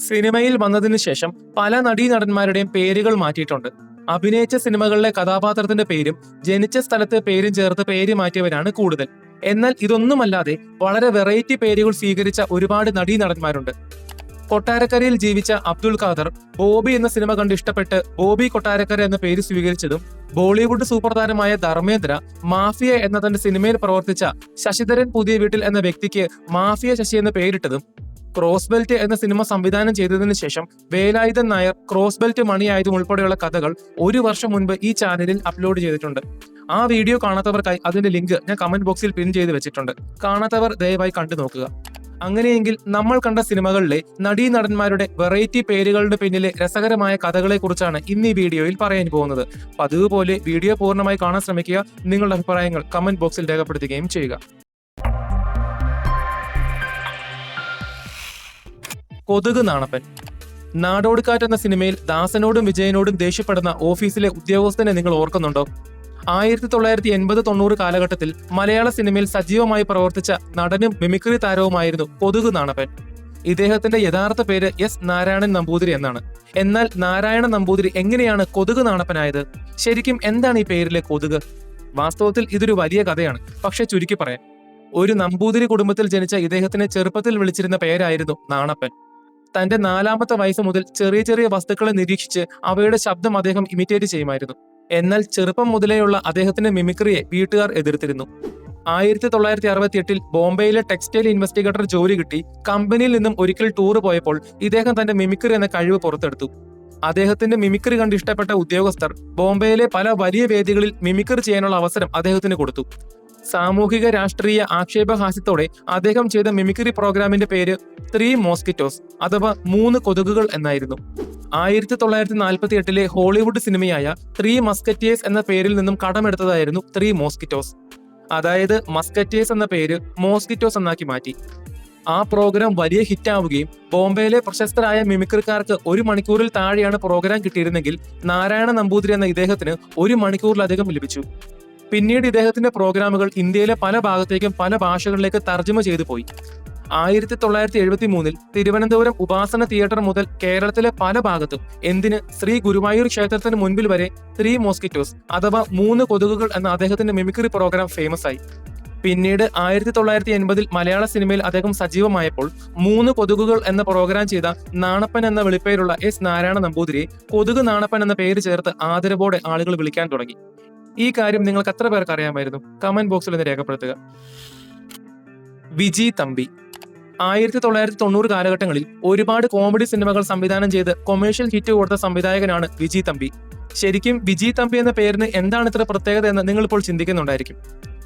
സിനിമയിൽ വന്നതിനു ശേഷം പല നടീനടന്മാരുടെയും പേരുകൾ മാറ്റിയിട്ടുണ്ട്. അഭിനയിച്ച സിനിമകളിലെ കഥാപാത്രത്തിന്റെ പേരും ജനിച്ച സ്ഥലത്തെ പേരും ചേർത്ത് പേര് മാറ്റിയവരാണ് കൂടുതൽ. എന്നാൽ ഇതൊന്നുമല്ലാതെ വളരെ വെറൈറ്റി പേരുകൾ സ്വീകരിച്ച ഒരുപാട് നടീനടന്മാരുണ്ട്. കൊട്ടാരക്കരയിൽ ജീവിച്ച അബ്ദുൽ ഖാദർ ബോബി എന്ന സിനിമ കണ്ട് ഇഷ്ടപ്പെട്ട് ബോബി കൊട്ടാരക്കര എന്ന പേര് സ്വീകരിച്ചതും, ബോളിവുഡ് സൂപ്പർ താരമായ ധർമ്മേന്ദ്ര മാഫിയ എന്ന തന്റെ സിനിമയിൽ പ്രവർത്തിച്ച ശശിധരൻ പുതിയ വീട്ടിൽ എന്ന വ്യക്തിക്ക് മാഫിയ ശശി എന്ന പേരിട്ടതും, ക്രോസ് ബെൽറ്റ് എന്ന സിനിമ സംവിധാനം ചെയ്തതിനു ശേഷം വേലായുധൻ നായർ ക്രോസ് ബെൽറ്റ് മണിയായതും ഉൾപ്പെടെയുള്ള കഥകൾ 1 വർഷം മുൻപ് ഈ ചാനലിൽ അപ്ലോഡ് ചെയ്തിട്ടുണ്ട്. ആ വീഡിയോ കാണാത്തവർക്കായി അതിന്റെ ലിങ്ക് ഞാൻ കമന്റ് ബോക്സിൽ പിൻ ചെയ്ത് വെച്ചിട്ടുണ്ട്. കാണാത്തവർ ദയവായി കണ്ടു നോക്കുക. അങ്ങനെയെങ്കിൽ നമ്മൾ കണ്ട സിനിമകളിലെ നടീനടന്മാരുടെ വെറൈറ്റി പേരുകളുടെ പിന്നിലെ രസകരമായ കഥകളെ കുറിച്ചാണ് ഇന്ന് ഈ വീഡിയോയിൽ പറയാൻ പോകുന്നത്. പതിവ് പോലെ വീഡിയോ പൂർണ്ണമായി കാണാൻ ശ്രമിക്കുക. നിങ്ങളുടെ അഭിപ്രായങ്ങൾ കമന്റ് ബോക്സിൽ രേഖപ്പെടുത്തുകയും ചെയ്യുക. കൊതുക് നാണപ്പൻ. നാടോടിക്കാറ്റ് എന്ന സിനിമയിൽ ദാസനോടും വിജയനോടും ദേഷ്യപ്പെടുന്ന ഓഫീസിലെ ഉദ്യോഗസ്ഥനെ നിങ്ങൾ ഓർക്കുന്നുണ്ടോ? 1980-90 കാലഘട്ടത്തിൽ മലയാള സിനിമയിൽ സജീവമായി പ്രവർത്തിച്ച നടനും മിമിക്രി താരവുമായിരുന്നു കൊതുക് നാണപ്പൻ. ഇദ്ദേഹത്തിന്റെ യഥാർത്ഥ പേര് എസ് നാരായണൻ നമ്പൂതിരി എന്നാണ്. എന്നാൽ നാരായണ നമ്പൂതിരി എങ്ങനെയാണ് കൊതുക് നാണപ്പനായത്? ശരിക്കും എന്താണ് ഈ പേരിലെ കൊതുക്? വാസ്തവത്തിൽ ഇതൊരു വലിയ കഥയാണ്. പക്ഷെ ചുരുക്കി പറയാം, ഒരു നമ്പൂതിരി കുടുംബത്തിൽ ജനിച്ച ഇദ്ദേഹത്തിന് ചെറുപ്പത്തിൽ വിളിച്ചിരുന്ന പേരായിരുന്നു നാണപ്പൻ. തന്റെ 4ാമത്തെ വയസ്സ് മുതൽ ചെറിയ ചെറിയ വസ്തുക്കളെ നിരീക്ഷിച്ച് അവയുടെ ശബ്ദം അദ്ദേഹം ഇമിറ്റേറ്റ് ചെയ്യുമായിരുന്നു. എന്നാൽ ചെറുപ്പം മുതലേയുള്ള അദ്ദേഹത്തിന്റെ മിമിക്രിയെ വീട്ടുകാർ എതിർത്തിരുന്നു. 1968 ബോംബെയിലെ ടെക്സ്റ്റൈൽ ഇൻവെസ്റ്റിഗേറ്റർ ജോലി കിട്ടി കമ്പനിയിൽ നിന്നും ഒരിക്കൽ ടൂർ പോയപ്പോൾ ഇദ്ദേഹം തന്റെ മിമിക്രി എന്ന കഴിവ് പുറത്തെടുത്തു. അദ്ദേഹത്തിന്റെ മിമിക്രി കണ്ട് ഇഷ്ടപ്പെട്ട ഉദ്യോഗസ്ഥർ ബോംബെയിലെ പല വലിയ വേദികളിൽ മിമിക്രി ചെയ്യാനുള്ള അവസരം അദ്ദേഹത്തിന് കൊടുത്തു. സാമൂഹിക രാഷ്ട്രീയ ആക്ഷേപഹാസ്യത്തോടെ അദ്ദേഹം ചെയ്ത മിമിക്രി പ്രോഗ്രാമിന്റെ പേര് 3 മോസ്കിറ്റോസ് അഥവാ 3 കൊതുകുകൾ എന്നായിരുന്നു. 1948 ഹോളിവുഡ് സിനിമയായ 3 മസ്കറ്റിയേഴ്സ് എന്ന പേരിൽ നിന്നും കടമെടുത്തതായിരുന്നു 3 മോസ്കിറ്റോസ്. അതായത് മസ്കറ്റിയേഴ്സ് എന്ന പേര് മോസ്കിറ്റോസ് എന്നാക്കി മാറ്റി. ആ പ്രോഗ്രാം വലിയ ഹിറ്റാവുകയും ബോംബെയിലെ പ്രശസ്തരായ മിമിക്രിക്കാർക്ക് 1 മണിക്കൂറിൽ താഴെയാണ് പ്രോഗ്രാം കിട്ടിയിരുന്നെങ്കിൽ നാരായണ നമ്പൂതിരി എന്ന ഇദ്ദേഹത്തിന് 1 മണിക്കൂറിലധികം ലഭിച്ചു. പിന്നീട് ഇദ്ദേഹത്തിന്റെ പ്രോഗ്രാമുകൾ ഇന്ത്യയിലെ പല ഭാഗത്തേക്കും പല ഭാഷകളിലേക്ക് തർജ്ജമ ചെയ്തു പോയി. 1973 തിരുവനന്തപുരം ഉപാസന തിയേറ്റർ മുതൽ കേരളത്തിലെ പല ഭാഗത്തും, എന്തിന് ശ്രീ ഗുരുവായൂർ ക്ഷേത്രത്തിന് മുൻപിൽ വരെ 3 മോസ്കിറ്റോസ് അഥവാ 3 കൊതുകുകൾ എന്ന അദ്ദേഹത്തിന്റെ മിമിക്രി പ്രോഗ്രാം ഫേമസ് ആയി. പിന്നീട് 1980 മലയാള സിനിമയിൽ അദ്ദേഹം സജീവമായപ്പോൾ 3 കൊതുകുകൾ എന്ന പ്രോഗ്രാം ചെയ്ത നാണപ്പൻ എന്ന വിളിപ്പേരുള്ള എസ് നാരായണ നമ്പൂതിരിയെ കൊതുക് നാണപ്പൻ എന്ന പേര് ചേർത്ത് ആദരവോടെ ആളുകൾ വിളിക്കാൻ തുടങ്ങി. ഈ കാര്യം നിങ്ങൾക്ക് എത്ര പേർക്ക് അറിയാമായിരുന്നു? കമന്റ് ബോക്സിൽ ഒന്ന് രേഖപ്പെടുത്തുക. വിജി തമ്പി. 1990 കാലഘട്ടങ്ങളിൽ ഒരുപാട് കോമഡി സിനിമകൾ സംവിധാനം ചെയ്ത് കൊമേഴ്ഷ്യൽ ഹിറ്റ് കൊടുത്ത സംവിധായകനാണ് വിജി തമ്പി. ശരിക്കും വിജി തമ്പി എന്ന പേരിന് എന്താണ് ഇത്ര പ്രത്യേകത എന്ന് നിങ്ങൾ ഇപ്പോൾ ചിന്തിക്കുന്നുണ്ടായിരിക്കും.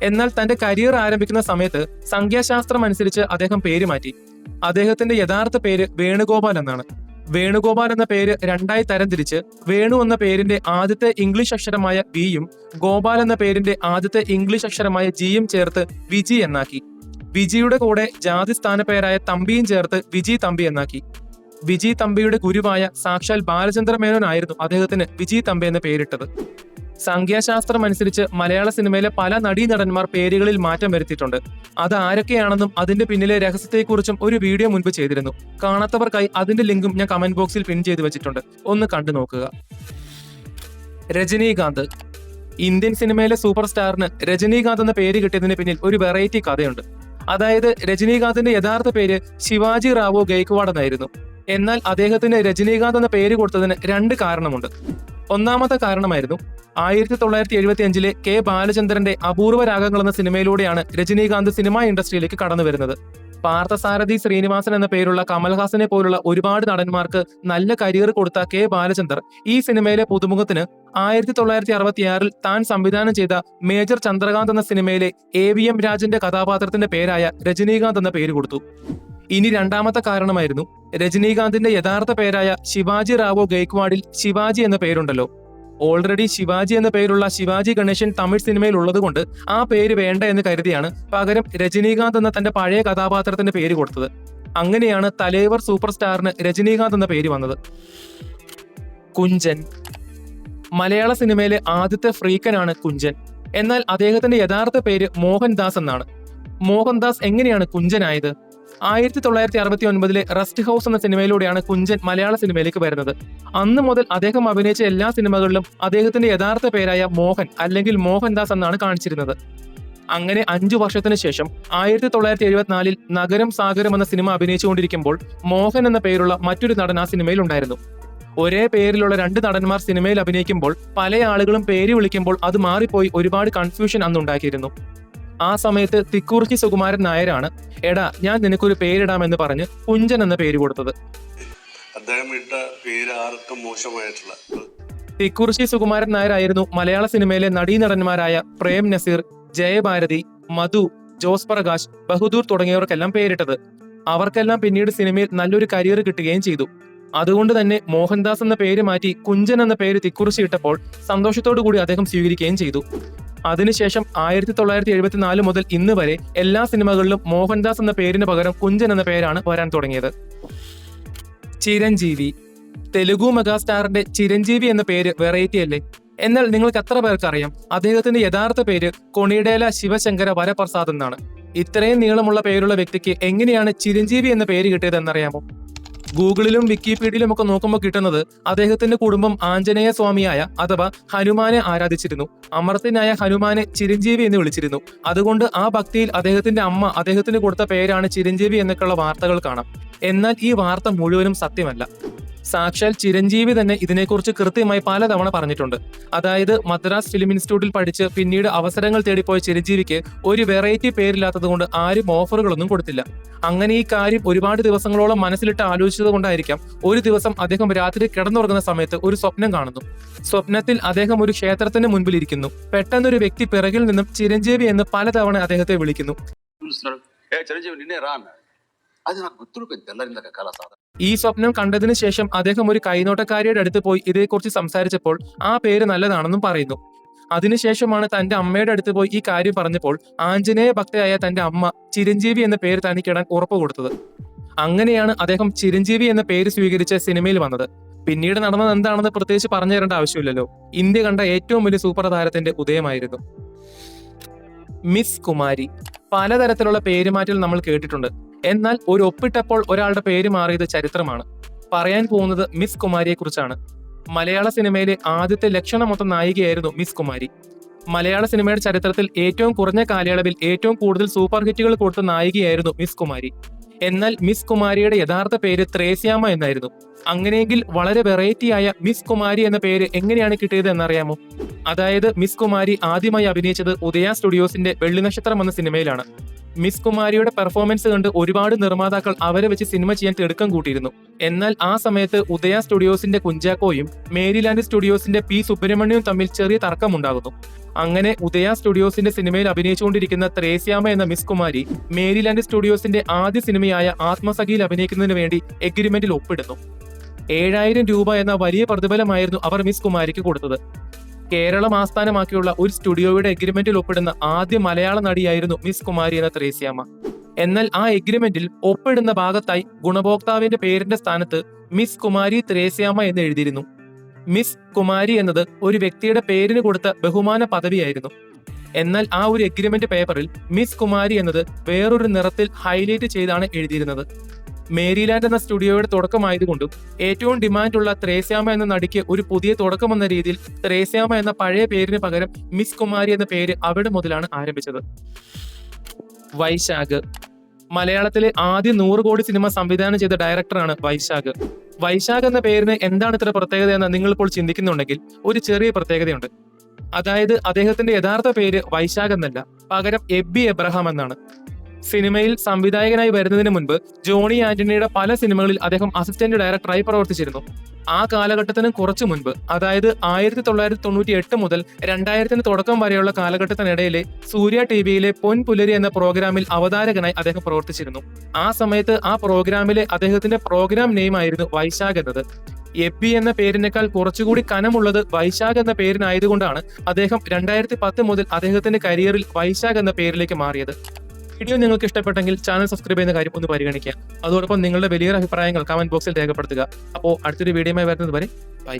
എന്നാൽ തന്റെ കരിയർ ആരംഭിക്കുന്ന സമയത്ത് സംഖ്യാശാസ്ത്രം അനുസരിച്ച് അദ്ദേഹം പേര് മാറ്റി. അദ്ദേഹത്തിന്റെ യഥാർത്ഥ പേര് വേണുഗോപാൽ എന്നാണ്. വേണുഗോപാൽ എന്ന പേര് 2ആയി തരംതിരിച്ച് വേണു എന്ന പേരിന്റെ ആദ്യത്തെ ഇംഗ്ലീഷ് അക്ഷരമായ വിയും ഗോപാൽ എന്ന പേരിന്റെ ആദ്യത്തെ ഇംഗ്ലീഷ് അക്ഷരമായ ജിയും ചേർത്ത് വിജി എന്നാക്കി. വിജിയുടെ കൂടെ ജാതി സ്ഥാനപ്പേരായ തമ്പിയും ചേർത്ത് വിജി തമ്പി എന്നാക്കി. വിജി തമ്പിയുടെ ഗുരുവായ സാക്ഷാൽ ബാലചന്ദ്ര മേനോൻ ആയിരുന്നു അദ്ദേഹത്തിന് വിജി തമ്പി എന്ന പേരിട്ടത്. സംഖ്യാശാസ്ത്രം അനുസരിച്ച് മലയാള സിനിമയിലെ പല നടീനടന്മാർ പേരുകളിൽ മാറ്റം വരുത്തിയിട്ടുണ്ട്. അത് ആരൊക്കെയാണെന്നും അതിന്റെ പിന്നിലെ രഹസ്യത്തെക്കുറിച്ചും ഒരു വീഡിയോ മുൻപ് ചെയ്തിരുന്നു. കാണാത്തവർക്കായി അതിന്റെ ലിങ്കും ഞാൻ കമന്റ് ബോക്സിൽ പിൻ ചെയ്ത് വെച്ചിട്ടുണ്ട്. ഒന്ന് കണ്ടു നോക്കുക. രജനീകാന്ത്. ഇന്ത്യൻ സിനിമയിലെ സൂപ്പർ സ്റ്റാറിന് രജനീകാന്ത് എന്ന പേര് കിട്ടിയതിന് പിന്നിൽ ഒരു വെറൈറ്റി കഥയുണ്ട്. അതായത് രജനീകാന്തിന്റെ യഥാർത്ഥ പേര് ശിവാജി റാവോ ഗെയ്ക്വാഡ് എന്നായിരുന്നു. എന്നാൽ അദ്ദേഹത്തിന് രജനീകാന്ത് എന്ന പേര് കൊടുത്തതിന് 2 കാരണമുണ്ട്. ഒന്നാമത്തെ കാരണമായിരുന്നു 1975 കെ ബാലചന്ദ്രന്റെ അപൂർവ രാഗങ്ങൾ എന്ന സിനിമയിലൂടെയാണ് രജനീകാന്ത് സിനിമാ ഇൻഡസ്ട്രിയിലേക്ക് കടന്നു വരുന്നത്. പാർത്ഥസാരഥി ശ്രീനിവാസൻ എന്ന പേരുള്ള കമൽഹാസനെ പോലുള്ള ഒരുപാട് നടന്മാർക്ക് നല്ല കരിയർ കൊടുത്ത കെ ബാലചന്ദർ ഈ സിനിമയിലെ പുതുമുഖത്തിന് 1966 താൻ സംവിധാനം ചെയ്ത മേജർ ചന്ദ്രകാന്ത് എന്ന സിനിമയിലെ AVM രാജന്റെ കഥാപാത്രത്തിന്റെ പേരായ രജനീകാന്ത് എന്ന പേര് കൊടുത്തു. ഇനി 2ാമത്തെ കാരണമായിരുന്നു രജനീകാന്തിന്റെ യഥാർത്ഥ പേരായ ശിവാജി റാവോ ഗെയ്ക്വാഡിൽ ശിവാജി എന്ന പേരുണ്ടല്ലോ. ഓൾറെഡി ശിവാജി എന്ന പേരുള്ള ശിവാജി ഗണേശൻ തമിഴ് സിനിമയിൽ ഉള്ളതുകൊണ്ട് ആ പേര് വേണ്ട എന്ന് കരുതിയാണ് പകരം രജനീകാന്ത് എന്ന തന്റെ പഴയ കഥാപാത്രത്തിന്റെ പേര് കൊടുത്തത്. അങ്ങനെയാണ് തലേവർ സൂപ്പർ സ്റ്റാറിന് രജനീകാന്ത് എന്ന പേര് വന്നത്. കുഞ്ചൻ. മലയാള സിനിമയിലെ ആദ്യത്തെ ഫ്രീക്കനാണ് കുഞ്ചൻ. എന്നാൽ അദ്ദേഹത്തിന്റെ യഥാർത്ഥ പേര് മോഹൻദാസ് എന്നാണ്. മോഹൻദാസ് എങ്ങനെയാണ് കുഞ്ചനായത്? 1969 റസ്റ്റ് ഹൗസ് എന്ന സിനിമയിലൂടെയാണ് കുഞ്ചൻ മലയാള സിനിമയിലേക്ക് വരുന്നത്. അന്ന് മുതൽ അദ്ദേഹം അഭിനയിച്ച എല്ലാ സിനിമകളിലും അദ്ദേഹത്തിന്റെ യഥാർത്ഥ പേരായ മോഹൻ അല്ലെങ്കിൽ മോഹൻദാസ് എന്നാണ് കാണിച്ചിരുന്നത്. അങ്ങനെ 5 വർഷത്തിന് ശേഷം 1974 നഗരം സാഗരം എന്ന സിനിമ അഭിനയിച്ചുകൊണ്ടിരിക്കുമ്പോൾ മോഹൻ എന്ന പേരുള്ള മറ്റൊരു നടൻ ആ സിനിമയിൽ ഉണ്ടായിരുന്നു. ഒരേ പേരിലുള്ള 2 നടന്മാർ സിനിമയിൽ അഭിനയിക്കുമ്പോൾ പല ആളുകളും പേര് വിളിക്കുമ്പോൾ അത് മാറിപ്പോയി ഒരുപാട് കൺഫ്യൂഷൻ അന്നുണ്ടാക്കിയിരുന്നു. ആ സമയത്ത് തിക്കുറിശി സുകുമാരൻ നായരാണ് എടാ ഞാൻ നിനക്കൊരു പേരിടാമെന്ന് പറഞ്ഞ് കുഞ്ചൻ എന്ന പേര് കൊടുത്തത്. അദ്ദേഹം ഇട്ട പേര് ആർക്കും മോശമായിട്ടില്ല. തിക്കുറിശി സുകുമാരൻ നായരായിരുന്നു മലയാള സിനിമയിലെ നടീനടന്മാരായ പ്രേം നസീർ, ജയഭാരതി, മധു, ജോസ് പ്രകാശ്, ബഹദൂർ തുടങ്ങിയവർക്കെല്ലാം പേരിട്ടത്. അവർക്കെല്ലാം പിന്നീട് സിനിമയിൽ നല്ലൊരു കരിയർ കിട്ടുകയും ചെയ്തു. അതുകൊണ്ട് തന്നെ മോഹൻദാസ് എന്ന പേര് മാറ്റി കുഞ്ചൻ എന്ന പേര് തിക്കുറിശി ഇട്ടപ്പോൾ സന്തോഷത്തോടു കൂടി അദ്ദേഹം സ്വീകരിക്കുകയും ചെയ്തു. അതിനുശേഷം 1974 മുതൽ ഇന്ന് വരെ എല്ലാ സിനിമകളിലും മോഹൻദാസ് എന്ന പേരിന് പകരം കുഞ്ചൻ എന്ന പേരാണ് വരാൻ തുടങ്ങിയത്. ചിരഞ്ജീവി. തെലുഗു മെഗാസ്റ്റാറിന്റെ ചിരഞ്ജീവി എന്ന പേര് വെറൈറ്റി അല്ലേ? എന്നാൽ നിങ്ങൾക്ക് എത്ര പേർക്ക് അറിയാം അദ്ദേഹത്തിന്റെ യഥാർത്ഥ പേര് കൊണിഡേല ശിവശങ്കര വരപ്രസാദ് എന്നാണ്. ഇത്രയും നീളമുള്ള പേരുള്ള വ്യക്തിക്ക് എങ്ങനെയാണ് ചിരഞ്ജീവി എന്ന പേര് കിട്ടിയതെന്നറിയാമോ? ഗൂഗിളിലും വിക്കിപീഡിയയിലും ഒക്കെ നോക്കുമ്പോൾ കിട്ടുന്നത് അദ്ദേഹത്തിന്റെ കുടുംബം ആഞ്ജനേയ സ്വാമിയായ അഥവാ ഹനുമാനെ ആരാധിച്ചിരുന്നു. അമർത്യനായ ഹനുമാനെ ചിരഞ്ജീവി എന്ന് വിളിച്ചിരുന്നു. അതുകൊണ്ട് ആ ഭക്തിയിൽ അദ്ദേഹത്തിന്റെ അമ്മ അദ്ദേഹത്തിന് കൊടുത്ത പേരാണ് ചിരഞ്ജീവി എന്നൊക്കെയുള്ള വാർത്തകൾ കാണാം. എന്നാൽ ഈ വാർത്ത മുഴുവനും സത്യമല്ല. സാക്ഷാൽ ചിരഞ്ജീവി തന്നെ ഇതിനെക്കുറിച്ച് കൃത്യമായി പലതവണ പറഞ്ഞിട്ടുണ്ട്. അതായത് മദ്രാസ് ഫിലിം ഇൻസ്റ്റിറ്റ്യൂട്ടിൽ പഠിച്ച് പിന്നീട് അവസരങ്ങൾ തേടിപ്പോയ ചിരഞ്ജീവിക്ക് ഒരു വെറൈറ്റി പേരില്ലാത്തത് കൊണ്ട് ആരും ഓഫറുകളൊന്നും കൊടുത്തില്ല. അങ്ങനെ ഈ കാര്യം ഒരുപാട് ദിവസങ്ങളോളം മനസ്സിലിട്ട് ആലോചിച്ചത് കൊണ്ടായിരിക്കാം ഒരു ദിവസം അദ്ദേഹം രാത്രി കിടന്നുറങ്ങുന്ന സമയത്ത് ഒരു സ്വപ്നം കാണുന്നു. സ്വപ്നത്തിൽ അദ്ദേഹം ഒരു ക്ഷേത്രത്തിന് മുൻപിൽ ഇരിക്കുന്നു. പെട്ടെന്നൊരു വ്യക്തി പിറകിൽ നിന്നും ചിരഞ്ജീവി എന്ന് പലതവണ അദ്ദേഹത്തെ വിളിക്കുന്നു. ഈ സ്വപ്നം കണ്ടതിന് ശേഷം അദ്ദേഹം ഒരു കൈനോട്ടക്കാരിയുടെ അടുത്ത് പോയി ഇതേക്കുറിച്ച് സംസാരിച്ചപ്പോൾ ആ പേര് നല്ലതാണെന്നും പറയുന്നു. അതിനുശേഷമാണ് തന്റെ അമ്മയുടെ അടുത്ത് പോയി ഈ കാര്യം പറഞ്ഞപ്പോൾ ആഞ്ജനേയ ഭക്തയായ തന്റെ അമ്മ ചിരഞ്ജീവി എന്ന പേര് തനിക്കിടാൻ ഉറപ്പ് കൊടുത്തത്. അങ്ങനെയാണ് അദ്ദേഹം ചിരഞ്ജീവി എന്ന പേര് സ്വീകരിച്ച് സിനിമയിൽ വന്നത്. പിന്നീട് നടന്നത് എന്താണെന്ന് പ്രത്യേകിച്ച് പറഞ്ഞു തരേണ്ട ആവശ്യമില്ലല്ലോ. ഇന്ത്യ കണ്ട ഏറ്റവും വലിയ സൂപ്പർ താരത്തിന്റെ ഉദയമായിരുന്നു. മിസ് കുമാരി. പലതരത്തിലുള്ള പേരുമാറ്റൽ നമ്മൾ കേട്ടിട്ടുണ്ട്. എന്നാൽ ഒരു ഒപ്പിട്ടപ്പോൾ ഒരാളുടെ പേര് മാറിയത് ചരിത്രമാണ്. പറയാൻ പോകുന്നത് മിസ് കുമാരിയെ കുറിച്ചാണ്. മലയാള സിനിമയിലെ ആദ്യത്തെ ലക്ഷണമൊത്ത നായികയായിരുന്നു മിസ് കുമാരി. മലയാള സിനിമയുടെ ചരിത്രത്തിൽ ഏറ്റവും കുറഞ്ഞ കാലയളവിൽ ഏറ്റവും കൂടുതൽ സൂപ്പർ ഹിറ്റുകൾ കൊടുത്ത നായികയായിരുന്നു മിസ് കുമാരി. എന്നാൽ മിസ് കുമാരിയുടെ യഥാർത്ഥ പേര് ത്രേസ്യാമ്മ എന്നായിരുന്നു. അങ്ങനെയെങ്കിൽ വളരെ വെറൈറ്റിയായ മിസ് കുമാരി എന്ന പേര് എങ്ങനെയാണ് കിട്ടിയത് എന്നറിയാമോ? അതായത് മിസ് കുമാരി ആദ്യമായി അഭിനയിച്ചത് ഉദയ സ്റ്റുഡിയോസിന്റെ വെള്ളിനക്ഷത്രം എന്ന സിനിമയിലാണ്. മിസ് കുമാരിയുടെ പെർഫോമൻസ് കണ്ട് ഒരുപാട് നിർമ്മാതാക്കൾ അവരെ വെച്ച് സിനിമ ചെയ്യാൻ തിടുക്കം കൂട്ടിയിരുന്നു. എന്നാൽ ആ സമയത്ത് ഉദയ സ്റ്റുഡിയോസിന്റെ കുഞ്ചാക്കോയും മേരിലാൻഡ് സ്റ്റുഡിയോസിന്റെ പി സുബ്രഹ്മണ്യവും തമ്മിൽ ചെറിയ തർക്കമുണ്ടാകുന്നു. അങ്ങനെ ഉദയ സ്റ്റുഡിയോസിന്റെ സിനിമയിൽ അഭിനയിച്ചുകൊണ്ടിരിക്കുന്ന ത്രേസ്യാമ്മ എന്ന മിസ് കുമാരി മേരിലാൻഡ് സ്റ്റുഡിയോസിന്റെ ആദ്യ സിനിമയായ ആത്മസഖിയിൽ അഭിനയിക്കുന്നതിന് വേണ്ടി എഗ്രിമെന്റിൽ ഒപ്പിടുന്നു. 7,000 രൂപ എന്ന വലിയ പ്രതിഫലമായിരുന്നു അവർ മിസ് കുമാരിക്ക് കൊടുത്തത്. കേരളം ആസ്ഥാനമാക്കിയുള്ള ഒരു സ്റ്റുഡിയോയുടെ എഗ്രിമെന്റിൽ ഒപ്പിടുന്ന ആദ്യ മലയാള നടിയായിരുന്നു മിസ് കുമാരി എന്ന ത്രേസ്യാമ്മ. എന്നാൽ ആ എഗ്രിമെന്റിൽ ഒപ്പിടുന്ന ഭാഗത്തായി ഗുണഭോക്താവിന്റെ പേരിന്റെ സ്ഥാനത്ത് മിസ് കുമാരി ത്രേസ്യാമ്മ എന്ന് എഴുതിയിരുന്നു. മിസ് കുമാരി എന്നത് ഒരു വ്യക്തിയുടെ പേരിന് കൊടുത്ത ബഹുമാന പദവിയായിരുന്നു. എന്നാൽ ആ ഒരു എഗ്രിമെന്റ് പേപ്പറിൽ മിസ് കുമാരി എന്നത് വേറൊരു നിറത്തിൽ ഹൈലൈറ്റ് ചെയ്താണ് എഴുതിയിരുന്നത്. മേരിലാൻഡ് എന്ന സ്റ്റുഡിയോയുടെ തുടക്കമായതുകൊണ്ടും ഏറ്റവും ഡിമാൻഡുള്ള ത്രേസ്യാമ്മ എന്ന നടിക്ക് ഒരു പുതിയ തുടക്കമെന്ന രീതിയിൽ ത്രേസ്യാമ്മ എന്ന പഴയ പേരിന് പകരം മിസ് കുമാരി എന്ന പേര് അവിടെ മുതലാണ് ആരംഭിച്ചത്. വൈശാഖ്. മലയാളത്തിലെ ആദ്യ 100 കോടി സിനിമ സംവിധാനം ചെയ്ത ഡയറക്ടറാണ് വൈശാഖ്. വൈശാഖ് എന്ന പേരിന് എന്താണ് ഇത്ര പ്രത്യേകത എന്ന് നിങ്ങളിപ്പോൾ ചിന്തിക്കുന്നുണ്ടെങ്കിൽ ഒരു ചെറിയ പ്രത്യേകതയുണ്ട്. അതായത് അദ്ദേഹത്തിന്റെ യഥാർത്ഥ പേര് വൈശാഖ് എന്നല്ല, പകരം എബി എബ്രഹാം എന്നാണ്. സിനിമയിൽ സംവിധായകനായി വരുന്നതിന് മുൻപ് ജോണി ആന്റണിയുടെ പല സിനിമകളിൽ അദ്ദേഹം അസിസ്റ്റന്റ് ഡയറക്ടറായി പ്രവർത്തിച്ചിരുന്നു. ആ കാലഘട്ടത്തിന് കുറച്ചു മുൻപ്, അതായത് 1998 മുതൽ 2000 തുടക്കം വരെയുള്ള കാലഘട്ടത്തിനിടയിലെ സൂര്യ ടിവിയിലെ പൊൻപുലരി എന്ന പ്രോഗ്രാമിൽ അവതാരകനായി അദ്ദേഹം പ്രവർത്തിച്ചിരുന്നു. ആ സമയത്ത് ആ പ്രോഗ്രാമിലെ അദ്ദേഹത്തിന്റെ പ്രോഗ്രാം നെയിം ആയിരുന്നു വൈശാഖ് എന്നത്. എബി എന്ന പേരിനേക്കാൾ കുറച്ചുകൂടി കനമുള്ളത് വൈശാഖ് എന്ന പേരിനായതുകൊണ്ടാണ് അദ്ദേഹം 2010 മുതൽ അദ്ദേഹത്തിന്റെ കരിയറിൽ വൈശാഖ് എന്ന പേരിലേക്ക് മാറിയത്. വീഡിയോ നിങ്ങൾക്ക് ഇഷ്ടപ്പെട്ടെങ്കിൽ ചാനൽ സബ്സ്ക്രൈബ് ചെയ്യുന്ന കാര്യം ഒന്ന് പരിഗണിക്കുക. അതോടൊപ്പം നിങ്ങളുടെ വലിയ അഭിപ്രായങ്ങൾ കമന്റ് ബോക്സിൽ രേഖപ്പെടുത്തുക. അപ്പോൾ അടുത്തൊരു വീഡിയോയുമായി വരുന്നത് വരെ ബൈ.